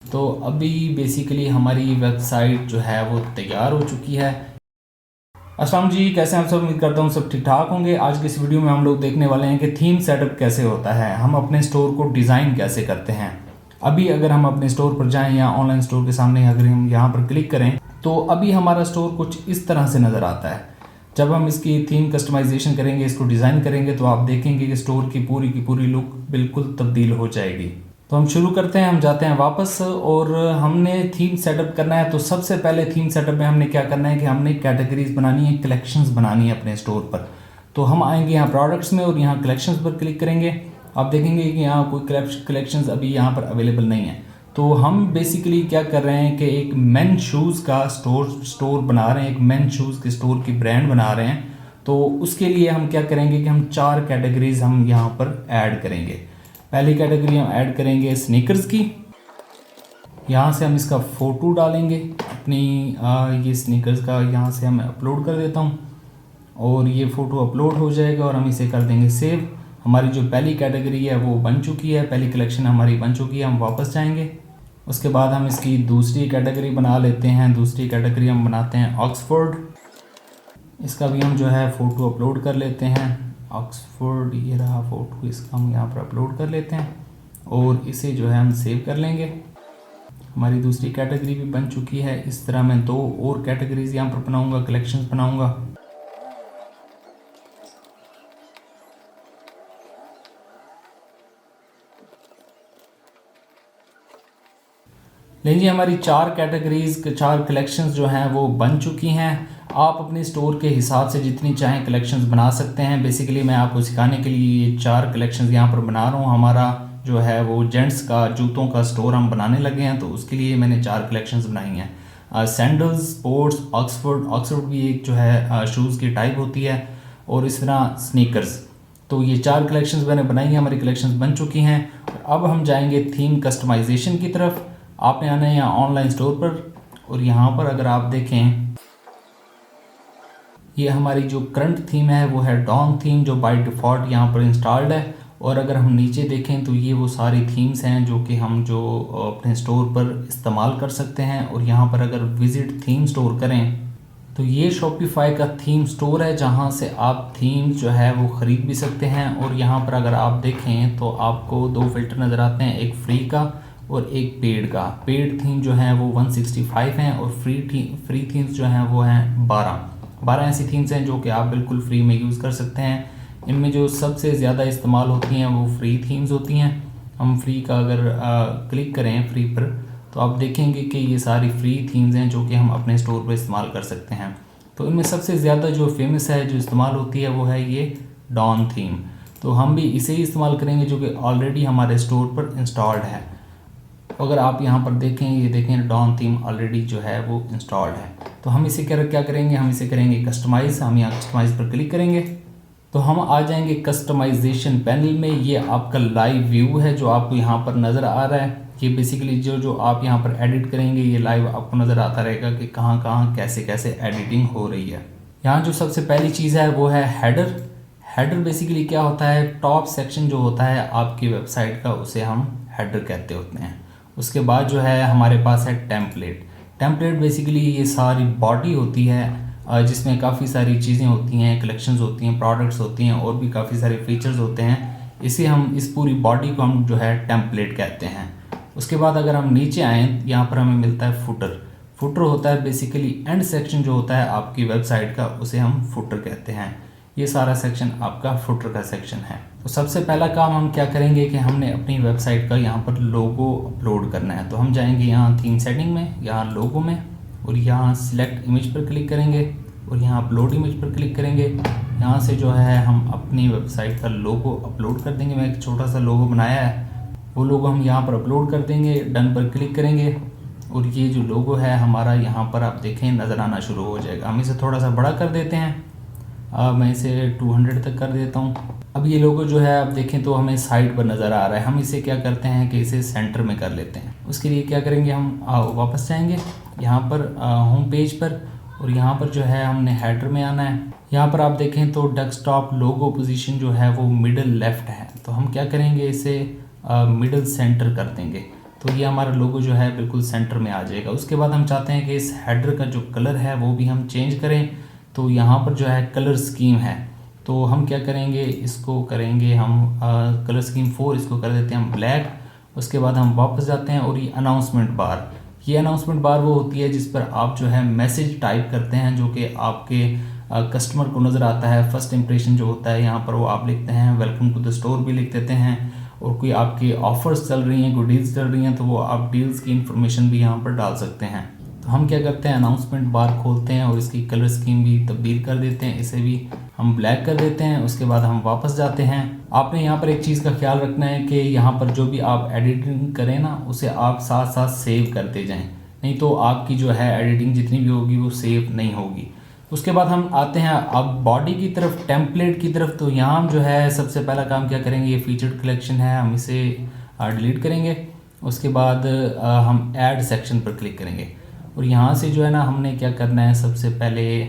तो अभी बेसिकली हमारी वेबसाइट जो है वो तैयार हो चुकी है। अस्सलाम जी, कैसे हैं आप सब? उम्मीद करता हूँ सब ठीक ठाक होंगे। आज की इस वीडियो में हम लोग देखने वाले हैं कि थीम सेटअप कैसे होता है, हम अपने स्टोर को डिज़ाइन कैसे करते हैं। अभी अगर हम अपने स्टोर पर जाएं या ऑनलाइन स्टोर के सामने अगर हम यहाँ पर क्लिक करें तो अभी हमारा स्टोर कुछ इस तरह से नज़र आता है। जब हम इसकी थीम कस्टमाइजेशन करेंगे, इसको डिज़ाइन करेंगे, तो आप देखेंगे कि स्टोर की पूरी लुक बिल्कुल तब्दील हो जाएगी। तो हम शुरू करते हैं, हम जाते हैं वापस और हमने थीम सेटअप करना है। तो सबसे पहले थीम सेटअप में हमने क्या करना है कि हमने कैटेगरीज बनानी है, कलेक्शंस बनानी है अपने स्टोर पर। तो हम आएंगे यहाँ प्रोडक्ट्स में और यहाँ कलेक्शंस पर क्लिक करेंगे। आप देखेंगे कि यहाँ कोई कलेक्शंस अभी यहाँ पर अवेलेबल नहीं है। तो हम बेसिकली क्या कर रहे हैं कि एक मेन शूज़ का स्टोर बना रहे हैं, एक मेन शूज़ के स्टोर की ब्रांड बना रहे हैं। तो उसके लिए हम क्या करेंगे कि हम 4 कैटेगरीज हम यहाँ पर ऐड करेंगे। पहली कैटेगरी हम ऐड करेंगे स्नीकर्स की। यहाँ से हम इसका फ़ोटो डालेंगे अपनी ये स्नीकर्स का, यहाँ से हम अपलोड कर देता हूँ और ये फ़ोटो अपलोड हो जाएगा और हम इसे कर देंगे सेव। हमारी जो पहली कैटेगरी है वो बन चुकी है, पहली कलेक्शन हमारी बन चुकी है। हम वापस जाएंगे, उसके बाद हम इसकी दूसरी कैटेगरी बना लेते हैं। दूसरी कैटेगरी हम बनाते हैं ऑक्सफोर्ड। इसका भी हम जो है फ़ोटो अपलोड कर लेते हैं। ऑक्सफोर्ड, ये रहा फ़ोटो, इसका हम यहाँ पर अपलोड कर लेते हैं और इसे जो है हम सेव कर लेंगे। हमारी दूसरी कैटेगरी भी बन चुकी है। इस तरह मैं 2 और कैटेगरीज यहाँ पर बनाऊँगा, कलेक्शंस बनाऊँगा। लीजिए, हमारी 4 कैटेगरीज, 4 कलेक्शंस जो हैं वो बन चुकी हैं। आप अपने स्टोर के हिसाब से जितनी चाहें कलेक्शंस बना सकते हैं। बेसिकली मैं आपको सिखाने के लिए ये 4 कलेक्शंस यहाँ पर बना रहा हूँ। हमारा जो है वो जेंट्स का जूतों का स्टोर हम बनाने लगे हैं, तो उसके लिए मैंने 4 कलेक्शंस बनाई हैं। सैंडल्स, स्पोर्ट्स, ऑक्सफोर्ड भी एक जो है शूज़ की टाइप होती है, और इस तरह स्नीकर्स। तो ये 4 कलेक्शंस मैंने बनाई हैं, हमारी कलेक्शंस बन चुकी हैं। अब हम जाएंगे थीम कस्टमाइजेशन की तरफ। आपने आना है यहाँ ऑनलाइन स्टोर पर और यहाँ पर अगर आप देखें, ये हमारी जो करंट थीम है वो है डॉन थीम, जो बाय डिफ़ॉल्ट यहाँ पर इंस्टॉल्ड है। और अगर हम नीचे देखें तो ये वो सारी थीम्स हैं जो कि हम जो अपने स्टोर पर इस्तेमाल कर सकते हैं। और यहाँ पर अगर विज़िट थीम स्टोर करें तो ये शॉपिफाई का थीम स्टोर है, जहाँ से आप थीम्स जो है वो ख़रीद भी सकते हैं। और यहाँ पर अगर आप देखें तो आपको 2 फ़िल्टर नज़र आते हैं, एक फ्री का और एक पेड का। पेड थीम जो है वो 165 हैं और फ्री थीम्स जो हैं वो हैं 12 ऐसी थीम्स हैं जो कि आप बिल्कुल फ्री में यूज़ कर सकते हैं। इनमें जो सबसे ज़्यादा इस्तेमाल होती हैं वो फ्री थीम्स होती हैं। हम फ्री का अगर क्लिक करें फ्री पर, तो आप देखेंगे कि ये सारी फ्री थीम्स हैं जो कि हम अपने स्टोर पर इस्तेमाल कर सकते हैं। तो इनमें सबसे ज़्यादा जो फेमस है, जो इस्तेमाल होती है, वो है ये डॉन थीम। तो हम भी इसे ही इस्तेमाल करेंगे जो कि ऑलरेडी हमारे स्टोर पर इंस्टॉल्ड है। अगर आप यहाँ पर देखें, ये देखें डॉन थीम ऑलरेडी जो है वो इंस्टॉल्ड है। तो हम इसे क्या करेंगे, हम इसे करेंगे कस्टमाइज़। हम यहाँ कस्टमाइज़ पर क्लिक करेंगे तो हम आ जाएंगे कस्टमाइजेशन पैनल में। ये आपका लाइव व्यू है जो आपको यहाँ पर नज़र आ रहा है। ये बेसिकली जो आप यहाँ पर एडिट करेंगे, ये लाइव आपको नज़र आता रहेगा कि कहाँ कैसे एडिटिंग हो रही है। यहाँ जो सबसे पहली चीज़ है वो है हेडर। हेडर बेसिकली क्या होता है, टॉप सेक्शन जो होता है आपकी वेबसाइट का, उसे हम हेडर कहते होते हैं। उसके बाद जो है हमारे पास है टेम्पलेट बेसिकली ये सारी बॉडी होती है जिसमें काफ़ी सारी चीज़ें होती हैं, कलेक्शंस होती हैं, प्रोडक्ट्स होती हैं और भी काफ़ी सारे फीचर्स होते हैं। इस पूरी बॉडी को हम जो है टेम्पलेट कहते हैं। उसके बाद अगर हम नीचे आएँ, यहाँ पर हमें मिलता है फुटर होता है बेसिकली एंड सेक्शन जो होता है आपकी वेबसाइट का, उसे हम फुटर कहते हैं। ये सारा सेक्शन आपका फुटर का सेक्शन है। तो सबसे पहला काम हम क्या करेंगे कि हमने अपनी वेबसाइट का यहाँ पर लोगो अपलोड करना है। तो हम जाएंगे यहाँ थीम सेटिंग में, यहाँ लोगो में, और यहाँ सिलेक्ट इमेज पर क्लिक करेंगे और यहाँ अपलोड इमेज पर क्लिक करेंगे। यहाँ से जो है हम अपनी वेबसाइट का लोगो अपलोड कर देंगे। मैं एक छोटा सा लोगो बनाया है, वो लोगो हम यहाँ पर अपलोड कर देंगे। डन पर क्लिक करेंगे और ये जो लोगो है हमारा यहाँ पर आप देखें नज़र आना शुरू हो जाएगा। हम इसे थोड़ा सा बड़ा कर देते हैं, मैं इसे 200 तक कर देता हूँ। अब ये लोगो जो है आप देखें तो हमें साइड पर नज़र आ रहा है। हम इसे क्या करते हैं कि इसे सेंटर में कर लेते हैं। उसके लिए क्या करेंगे, हम वापस जाएंगे यहाँ पर होम पेज पर, और यहाँ पर जो है हमने हेडर में आना है। यहाँ पर आप देखें तो डेस्कटॉप लोगो पोजीशन जो है वो मिडल लेफ़्ट है। तो हम क्या करेंगे, इसे मिडल सेंटर कर देंगे। तो ये हमारा लोगो जो है बिल्कुल सेंटर में आ जाएगा। उसके बाद हम चाहते हैं कि इस हेडर का जो कलर है वो भी हम चेंज करें। तो यहाँ पर जो है कलर स्कीम है, तो हम क्या करेंगे, इसको करेंगे हम कलर स्कीम 4, इसको कर देते हैं हम ब्लैक। उसके बाद हम वापस जाते हैं और ये अनाउंसमेंट बार, ये अनाउंसमेंट बार वो होती है जिस पर आप जो है मैसेज टाइप करते हैं जो कि आपके कस्टमर को नज़र आता है। फर्स्ट इंप्रेशन जो होता है यहाँ पर वो आप लिखते हैं, वेलकम टू द स्टोर भी लिख देते हैं, और कोई आपकी ऑफर्स चल रही हैं, कोई डील्स चल रही हैं, तो वो आप डील्स की इन्फॉर्मेशन भी यहाँ पर डाल सकते हैं। तो हम क्या करते हैं, अनाउंसमेंट बार खोलते हैं और इसकी कलर स्कीम भी तब्दील कर देते हैं, इसे भी हम ब्लैक कर देते हैं। उसके बाद हम वापस जाते हैं। आपने यहाँ पर एक चीज़ का ख्याल रखना है कि यहाँ पर जो भी आप एडिटिंग करें ना, उसे आप साथ साथ सेव करते जाएं, नहीं तो आपकी जो है एडिटिंग जितनी भी होगी वो सेव नहीं होगी। उसके बाद हम आते हैं अब बॉडी की तरफ, टेम्पलेट की तरफ। तो यहाँ हम जो है सबसे पहला काम क्या करेंगे, ये फीचर्ड कलेक्शन है, हम इसे डिलीट करेंगे। उसके बाद हम ऐड सेक्शन पर क्लिक करेंगे और यहाँ से जो है ना हमने क्या करना है, सबसे पहले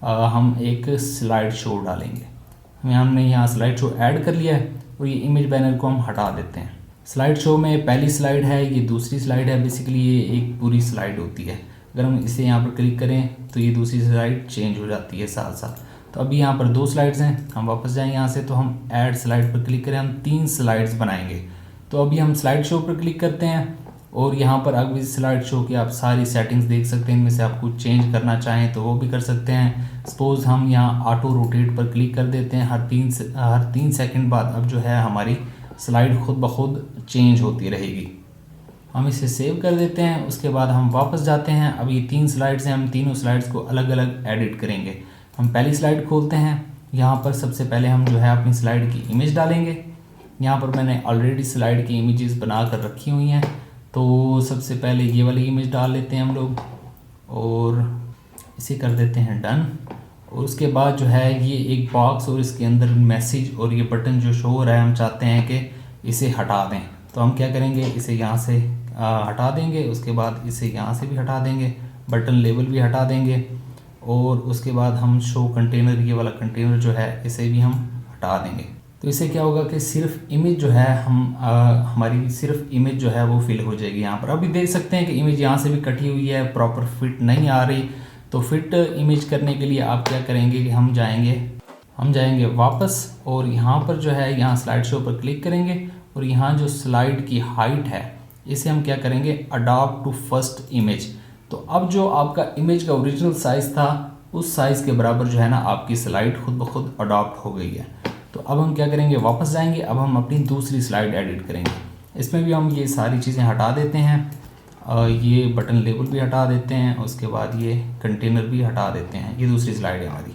हम एक स्लाइड शो डालेंगे। हमने यहाँ स्लाइड शो ऐड कर लिया है और ये इमेज बैनर को हम हटा देते हैं। स्लाइड शो में पहली स्लाइड है, ये दूसरी स्लाइड है, बेसिकली ये एक पूरी स्लाइड होती है। अगर हम इसे यहाँ पर क्लिक करें तो ये दूसरी स्लाइड चेंज हो जाती है साथ साथ। तो अभी यहाँ पर 2 स्लाइड्स हैं, हम वापस जाएँ यहाँ से, तो हम ऐड स्लाइड पर क्लिक करें, हम 3 स्लाइड्स बनाएंगे। तो अभी हम स्लाइड शो पर क्लिक करते हैं और यहाँ पर अभी स्लाइड शो की आप सारी सेटिंग्स देख सकते हैं, इनमें से आप कुछ चेंज करना चाहें तो वो भी कर सकते हैं। सपोज़ हम यहाँ ऑटो रोटेट पर क्लिक कर देते हैं, हर 3 सेकंड बाद अब जो है हमारी स्लाइड खुद ब खुद चेंज होती रहेगी। हम इसे सेव कर देते हैं। उसके बाद हम वापस जाते हैं। अब ये 3 स्लाइड्स हैं, हम तीनों स्लाइड्स को अलग अलग एडिट करेंगे। हम पहली स्लाइड खोलते हैं, यहाँ पर सबसे पहले हम जो है अपनी स्लाइड की इमेज डालेंगे। यहाँ पर मैंने ऑलरेडी स्लाइड की इमेजेस बना कर रखी हुई हैं, तो सबसे पहले ये वाली इमेज डाल लेते हैं हम लोग और इसे कर देते हैं डन। और उसके बाद जो है ये एक बॉक्स और इसके अंदर मैसेज और ये बटन जो शो हो रहा है, हम चाहते हैं कि इसे हटा दें। तो हम क्या करेंगे, इसे यहाँ से हटा देंगे। उसके बाद इसे यहाँ से भी हटा देंगे, बटन लेबल भी हटा देंगे और उसके बाद हम शो कंटेनर, ये वाला कंटेनर जो है इसे भी हम हटा देंगे। तो इससे क्या होगा कि सिर्फ इमेज जो है हमारी सिर्फ इमेज जो है वो फिल हो जाएगी। यहाँ पर अभी देख सकते हैं कि इमेज यहाँ से भी कटी हुई है, प्रॉपर फिट नहीं आ रही। तो फिट इमेज करने के लिए आप क्या करेंगे कि हम जाएंगे वापस और यहाँ पर जो है यहाँ स्लाइड शो पर क्लिक करेंगे और यहाँ जो स्लाइड की हाइट है इसे हम क्या करेंगे, अडॉप्ट टू फर्स्ट इमेज। तो अब जो आपका इमेज का ओरिजिनल साइज़ था उस साइज़ के बराबर जो है ना आपकी स्लाइड खुद ब खुद अडॉप्ट हो गई है। तो अब हम क्या करेंगे, वापस जाएंगे। अब हम अपनी दूसरी स्लाइड एडिट करेंगे। इसमें भी हम ये सारी चीज़ें हटा देते हैं, ये बटन लेबल भी हटा देते हैं, उसके बाद ये कंटेनर भी हटा देते हैं। ये दूसरी स्लाइड है हमारी।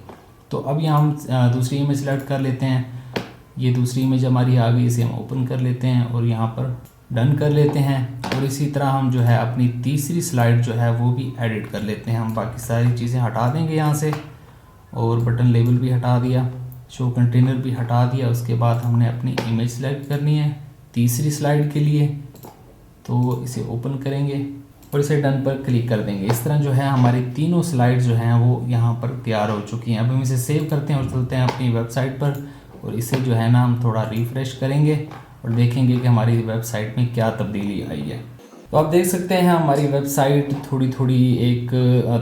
तो अब यहाँ हम दूसरी इमेज सेलेक्ट कर लेते हैं। ये दूसरी इमेज हमारी आ गई, इसे हम ओपन कर लेते हैं और यहाँ पर डन कर लेते हैं। और इसी तरह हम जो है अपनी तीसरी स्लाइड जो है वो भी एडिट कर लेते हैं। हम बाकी सारी चीज़ें हटा देंगे यहाँ से और बटन लेबल भी हटा दिया, शो कंटेनर भी हटा दिया। उसके बाद हमने अपनी इमेज सेलेक्ट करनी है तीसरी स्लाइड के लिए, तो इसे ओपन करेंगे और इसे डन पर क्लिक कर देंगे। इस तरह जो है हमारी तीनों स्लाइड जो हैं वो यहाँ पर तैयार हो चुकी हैं। अब हम इसे सेव करते हैं और चलते हैं अपनी वेबसाइट पर और इसे जो है ना हम थोड़ा रिफ़्रेश करेंगे और देखेंगे कि हमारी वेबसाइट में क्या तब्दीली आई है। तो आप देख सकते हैं हमारी वेबसाइट थोड़ी थोड़ी एक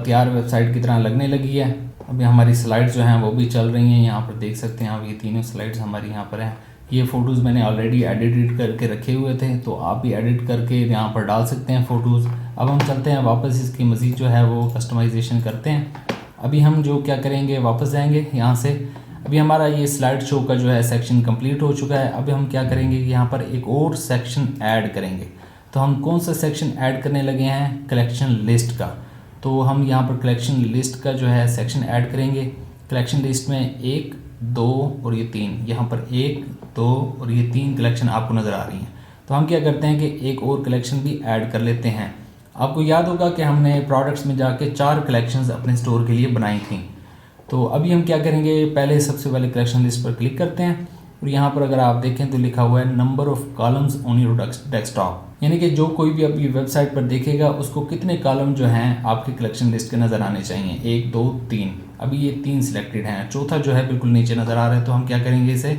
तैयार वेबसाइट की तरह लगने लगी है। अभी हमारी स्लाइड्स जो हैं वो भी चल रही हैं। यहाँ पर देख सकते हैं आप, ये तीनों स्लाइड्स हमारी यहाँ पर हैं। ये फ़ोटोज़ मैंने ऑलरेडी एडिट करके रखे हुए थे, तो आप भी एडिट करके यहाँ पर डाल सकते हैं फ़ोटोज़। अब हम चलते हैं वापस, इसकी मज़ीद जो है वो कस्टमाइजेशन करते हैं। अभी हम जो क्या करेंगे, वापस जाएंगे यहाँ से। अभी हमारा ये स्लाइड शो का जो है सेक्शन कंप्लीट हो चुका है। अभी हम क्या करेंगे कि यहाँ पर एक और सेक्शन ऐड करेंगे। तो हम कौन सा सेक्शन ऐड करने लगे हैं, कलेक्शन लिस्ट का। तो हम यहाँ पर कलेक्शन लिस्ट का जो है सेक्शन ऐड करेंगे। कलेक्शन लिस्ट में 1, 2 और ये 3, यहाँ पर 1, 2 और ये 3 कलेक्शन आपको नज़र आ रही हैं। तो हम क्या करते हैं कि एक और कलेक्शन भी ऐड कर लेते हैं। आपको याद होगा कि हमने प्रोडक्ट्स में जाके 4 कलेक्शंस अपने स्टोर के लिए बनाई थी। तो अभी हम क्या करेंगे, पहले सबसे पहले कलेक्शन लिस्ट पर क्लिक करते हैं और यहाँ पर अगर आप देखें तो लिखा हुआ है number of columns on your desktop, यानी कि जो कोई भी अपनी वेबसाइट पर देखेगा उसको कितने कॉलम जो हैं आपकी कलेक्शन लिस्ट के नज़र आने चाहिए, 1, 2, 3। अभी ये 3 सिलेक्टेड हैं, चौथा जो है बिल्कुल नीचे नज़र आ रहा है। तो हम क्या करेंगे, इसे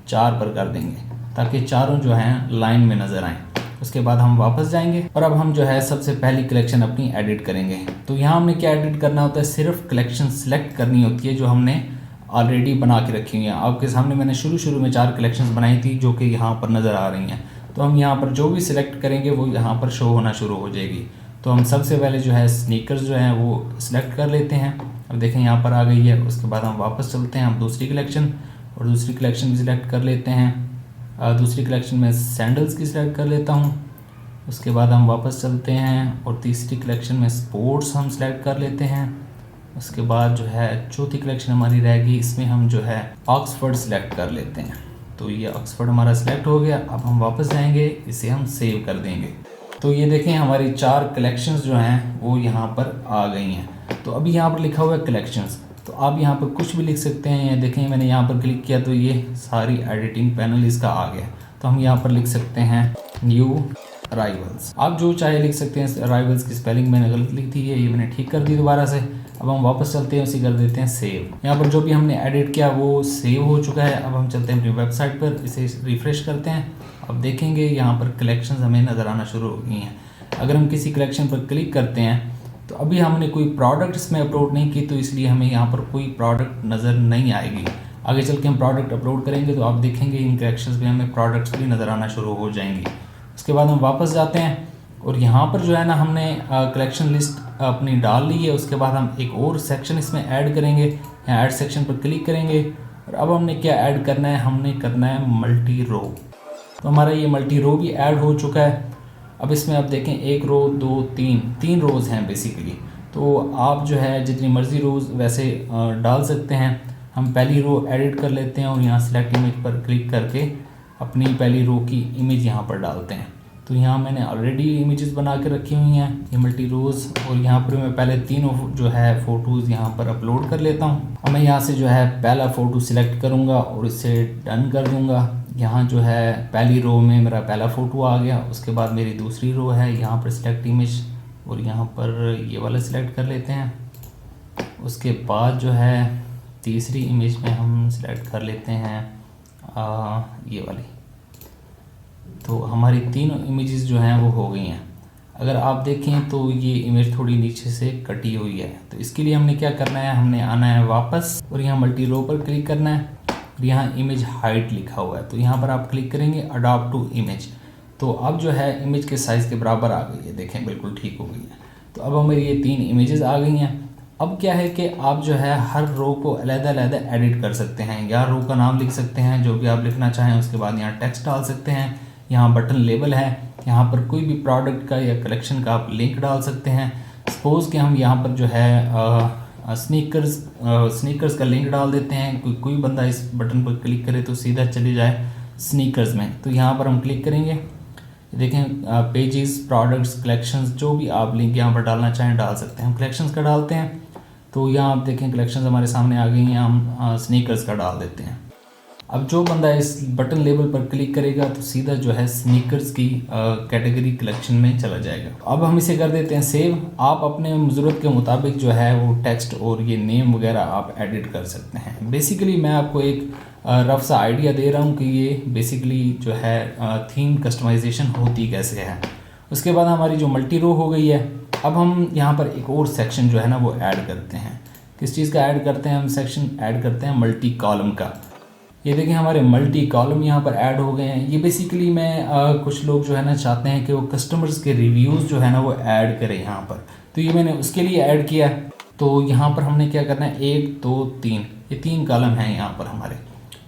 4 पर कर देंगे ताकि चारों जो हैं लाइन में नज़र आएँ। उसके बाद हम वापस जाएंगे और अब हम जो है सबसे पहली कलेक्शन अपनी एडिट करेंगे। तो यहाँ हमने क्या एडिट करना होता है, सिर्फ कलेक्शन सेलेक्ट करनी होती है जो हमने ऑलरेडी बना के रखी हुई हैं। आपके सामने मैंने शुरू में 4 कलेक्शंस बनाई थी जो कि यहाँ पर नज़र आ रही हैं। तो हम यहाँ पर जो भी सिलेक्ट करेंगे वो यहाँ पर शो होना शुरू हो जाएगी। तो हम सबसे पहले जो है स्नीकर्स जो हैं वो सिलेक्ट कर लेते हैं। अब देखें यहाँ पर आ गई है। उसके बाद हम वापस चलते हैं, हम दूसरी कलेक्शन और दूसरी कलेक्शन भी सिलेक्ट कर लेते हैं। दूसरी कलेक्शन में सैंडल्स की सिलेक्ट कर लेता हूँ। उसके बाद हम वापस चलते हैं और तीसरी कलेक्शन में स्पोर्ट्स हम सिलेक्ट कर लेते हैं। उसके बाद जो है चौथी कलेक्शन हमारी रहेगी, इसमें हम जो है ऑक्सफोर्ड सिलेक्ट कर लेते हैं। तो ये ऑक्सफोर्ड हमारा सिलेक्ट हो गया। अब हम वापस जाएंगे, इसे हम सेव कर देंगे। तो ये देखें हमारी 4 कलेक्शंस जो हैं वो यहाँ पर आ गई हैं। तो अभी यहाँ पर लिखा हुआ है कलेक्शंस, तो आप यहाँ पर कुछ भी लिख सकते हैं। ये देखें मैंने यहाँ पर क्लिक किया तो ये सारी एडिटिंग पैनल इसका आ गया। तो हम यहाँ पर लिख सकते हैं न्यू अराइवल्स। आप जो चाहे लिख सकते हैं। अराइवल्स की स्पेलिंग मैंने गलत लिख दी है, ये मैंने ठीक कर दी दोबारा से। अब हम वापस चलते हैं, उसी कर देते हैं सेव। यहाँ पर जो भी हमने एडिट किया वो सेव हो चुका है। अब हम चलते हैं अपनी वेबसाइट पर, इसे रिफ़्रेश करते हैं। अब देखेंगे यहाँ पर कलेक्शंस हमें नज़र आना शुरू हो गई हैं। अगर हम किसी कलेक्शन पर क्लिक करते हैं तो अभी हमने कोई प्रोडक्ट इसमें अपलोड नहीं की, तो इसलिए हमें यहाँ पर कोई प्रोडक्ट नज़र नहीं आएगी। आगे चल के हम प्रोडक्ट अपलोड करेंगे तो आप देखेंगे इन कलेक्शंस में हमें प्रोडक्ट्स भी नज़र आना शुरू हो जाएंगी। उसके बाद हम वापस जाते हैं और यहाँ पर जो है ना हमने कलेक्शन लिस्ट अपनी डाल ली है। उसके बाद हम एक और सेक्शन इसमें ऐड करेंगे। यहाँ ऐड सेक्शन पर क्लिक करेंगे और अब हमने क्या ऐड करना है, हमने करना है मल्टी रो। तो हमारा ये मल्टी रो भी ऐड हो चुका है। अब इसमें आप देखें 1 रो 2 3 रोज़ हैं बेसिकली। तो आप जो है जितनी मर्ज़ी रोज़ वैसे डाल सकते हैं। हम पहली रो एडिट कर लेते हैं और यहाँ सेलेक्ट इमेज पर क्लिक करके अपनी पहली रो की इमेज यहाँ पर डालते हैं। तो यहाँ मैंने ऑलरेडी इमेजेस बना के रखी हुई हैं ये मल्टी रोज़, और यहाँ पर मैं पहले 3 जो है फ़ोटोज़ यहाँ पर अपलोड कर लेता हूँ। अब मैं यहाँ से जो है पहला फ़ोटो सिलेक्ट करूँगा और इसे डन कर दूँगा। यहाँ जो है पहली रो में मेरा पहला फ़ोटो आ गया। उसके बाद मेरी दूसरी रो है, यहाँ पर सिलेक्ट इमेज और यहाँ पर ये वाला सिलेक्ट कर लेते हैं। उसके बाद जो है तीसरी इमेज में हम सिलेक्ट कर लेते हैं ये वाली। तो हमारी 3 इमेजेस जो हैं वो हो गई हैं। अगर आप देखें तो ये इमेज थोड़ी नीचे से कटी हुई है। तो इसके लिए हमने क्या करना है, हमने आना है वापस और यहाँ मल्टी रो पर क्लिक करना है और यहाँ इमेज हाइट लिखा हुआ है। तो यहाँ पर आप क्लिक करेंगे अडॉप्ट टू इमेज। तो अब जो है इमेज के साइज़ के बराबर आ गई है, देखें बिल्कुल ठीक हो गई है। तो अब हमारी ये 3 इमेजेस आ गई हैं। अब क्या है कि आप जो है हर रो को अलग-अलग एडिट कर सकते हैं। या रो का नाम लिख सकते हैं जो भी आप लिखना चाहें। उसके बाद यहाँ टेक्स्ट डाल सकते हैं। यहाँ बटन लेबल है, यहाँ पर कोई भी प्रोडक्ट का या कलेक्शन का आप लिंक डाल सकते हैं। सपोज़ कि हम यहाँ पर जो है स्नीकर्स का लिंक डाल देते हैं। कोई बंदा इस बटन पर क्लिक करे तो सीधा चले जाए स्नीकर्स में। तो यहाँ पर हम क्लिक करेंगे, देखें पेजेस, प्रोडक्ट्स, कलेक्शंस, जो भी आप लिंक यहाँ पर डालना चाहें डाल सकते हैं। हम कलेक्शंस का डालते हैं तो यहाँ आप देखें कलेक्शंस हमारे सामने आ गई हैं। हम स्नीकर्स का डाल देते हैं। अब जो बंदा इस बटन लेबल पर क्लिक करेगा तो सीधा जो है स्नीकर्स की कैटेगरी कलेक्शन में चला जाएगा। अब हम इसे कर देते हैं सेव। आप अपने ज़रूरत के मुताबिक जो है वो टेक्स्ट और ये नेम वगैरह आप एडिट कर सकते हैं। बेसिकली मैं आपको एक रफ सा आइडिया दे रहा हूँ कि ये बेसिकली जो है थीम कस्टमाइजेशन होती कैसे है। उसके बाद हमारी जो मल्टी रो हो गई है। अब हम यहाँ पर एक और सेक्शन जो है ना वो ऐड करते हैं। किस चीज़ का ऐड करते हैं, हम सेक्शन ऐड करते हैं मल्टी कॉलम का। ये देखिए हमारे मल्टी कॉलम यहाँ पर ऐड हो गए हैं। ये बेसिकली मैं कुछ लोग जो है ना चाहते हैं कि वो कस्टमर्स के रिव्यूज़ जो है ना वो ऐड करें यहाँ पर। तो ये मैंने उसके लिए ऐड किया। तो यहाँ पर हमने क्या करना है, 1 2 3 ये 3 कॉलम हैं यहाँ पर हमारे।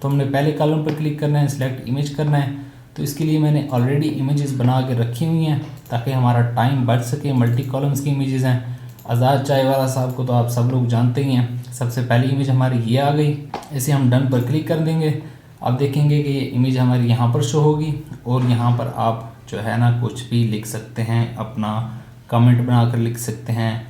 तो हमने पहले कॉलम पर क्लिक करना है, सिलेक्ट इमेज करना है। तो इसके लिए मैंने ऑलरेडी इमेजेस बना के रखी हुई हैं ताकि हमारा टाइम बच सके। मल्टी कॉलम्स की इमेजेस हैं। आज़ाद चाय वाला साहब को तो आप सब लोग जानते ही हैं। सबसे पहली इमेज हमारी ये आ गई। इसे हम डन पर क्लिक कर देंगे। आप देखेंगे कि ये इमेज हमारी यहाँ पर शो होगी और यहाँ पर आप जो है ना कुछ भी लिख सकते हैं, अपना कमेंट बनाकर लिख सकते हैं,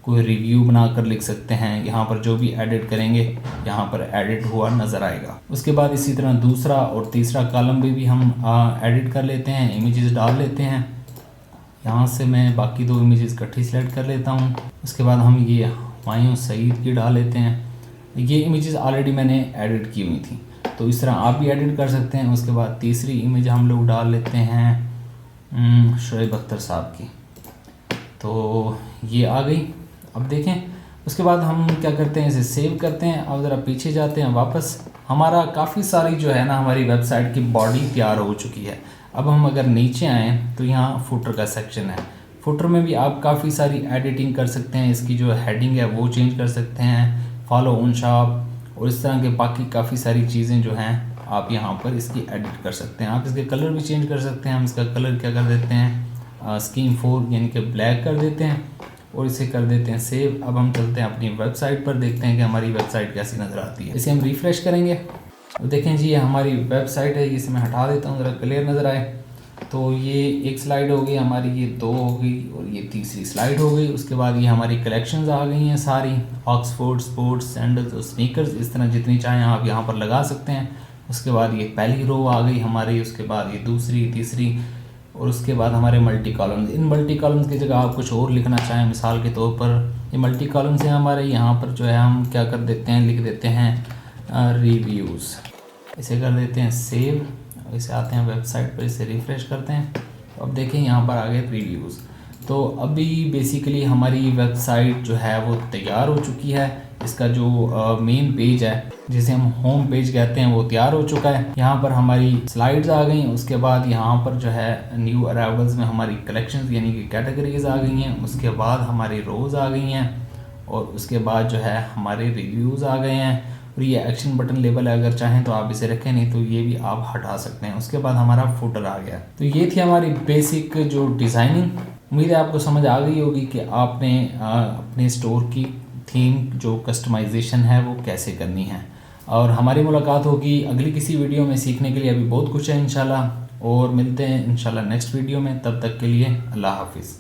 कोई रिव्यू बनाकर लिख सकते हैं। यहाँ पर जो भी एडिट करेंगे यहाँ पर एडिट हुआ नज़र आएगा। उसके बाद इसी तरह दूसरा और तीसरा कॉलम भी हम एडिट कर लेते हैं, इमेजेस डाल लेते हैं। यहाँ से मैं बाकी 2 इमेजेस इकट्ठी सेलेक्ट कर लेता हूँ। उसके बाद हम ये हुमायूं सईद की डाल लेते हैं। ये इमेजेस ऑलरेडी मैंने एडिट की हुई थी, तो इस तरह आप भी एडिट कर सकते हैं। उसके बाद तीसरी इमेज हम लोग डाल लेते हैं शुएब अख्तर साहब की। तो ये आ गई। अब देखें उसके बाद हम क्या करते हैं, इसे सेव करते हैं। अब ज़रा पीछे जाते हैं वापस, हमारा काफ़ी सारी जो है ना हमारी वेबसाइट की बॉडी तैयार हो चुकी है। अब हम अगर नीचे आएँ तो यहाँ फुटर का सेक्शन है। फुटर में भी आप काफ़ी सारी एडिटिंग कर सकते हैं, इसकी जो हेडिंग है वो चेंज कर सकते हैं, फॉलो ऑन शॉप और इस तरह के बाकी काफ़ी सारी चीज़ें जो हैं आप यहाँ पर इसकी एडिट कर सकते हैं। आप इसके कलर भी चेंज कर सकते हैं। हम इसका कलर क्या कर देते हैं, स्कीम 4 यानी कि ब्लैक कर देते हैं और इसे कर देते हैं सेव। अब हम चलते हैं अपनी वेबसाइट पर, देखते हैं कि हमारी वेबसाइट कैसी नज़र आती है। इसे हम रिफ़्रेश करेंगे और देखें जी ये हमारी वेबसाइट है। इसे मैं हटा देता हूँ ज़रा क्लियर नज़र आए। तो ये एक स्लाइड हो गई हमारी, ये 2 हो गई और ये तीसरी स्लाइड हो गई। उसके बाद ये हमारी कलेक्शंस आ गई हैं सारी, ऑक्सफोर्ड, स्पोर्ट्स, सैंडल्स और स्नीकर्स, इस तरह जितनी चाहें आप यहाँ पर लगा सकते हैं। उसके बाद ये पहली रो आ गई हमारी, उसके बाद ये दूसरी, तीसरी और उसके बाद हमारे मल्टी कॉलम्स। इन मल्टी कॉलम्स की जगह आप कुछ और लिखना चाहें, मिसाल के तौर पर ये मल्टी कॉलम्स हैं हमारे, यहाँ पर जो है हम क्या कर देते हैं, लिख देते हैं रिव्यूज़। इसे कर देते हैं सेव। इसे आते हैं वेबसाइट पर, इसे रिफ़्रेश करते हैं। तो अब देखें यहाँ पर आ गए रिव्यूज़। तो अभी बेसिकली हमारी वेबसाइट जो है वो तैयार हो चुकी है। इसका जो मेन पेज है जिसे हम होम पेज कहते हैं वो तैयार हो चुका है। यहाँ पर हमारी स्लाइड्स आ गई। उसके बाद यहाँ पर जो है न्यू अराइवल्स में हमारी कलेक्शंस यानी कि कैटेगरीज आ गई हैं। उसके बाद हमारी रोज़ आ गई हैं और उसके बाद जो है हमारे रिव्यूज़ आ गए हैं। और ये एक्शन बटन लेबल है, अगर चाहें तो आप इसे रखें, नहीं तो ये भी आप हटा सकते हैं। उसके बाद हमारा फुटर आ गया। तो ये थी हमारी बेसिक जो डिज़ाइनिंग। उम्मीद है आपको समझ आ गई होगी कि आपने अपने स्टोर की थीम जो कस्टमाइजेशन है वो कैसे करनी है। और हमारी मुलाकात होगी अगली किसी वीडियो में। सीखने के लिए अभी बहुत कुछ है इंशाल्लाह, और मिलते हैं इंशाल्लाह नेक्स्ट वीडियो में। तब तक के लिए अल्लाह हाफिज़।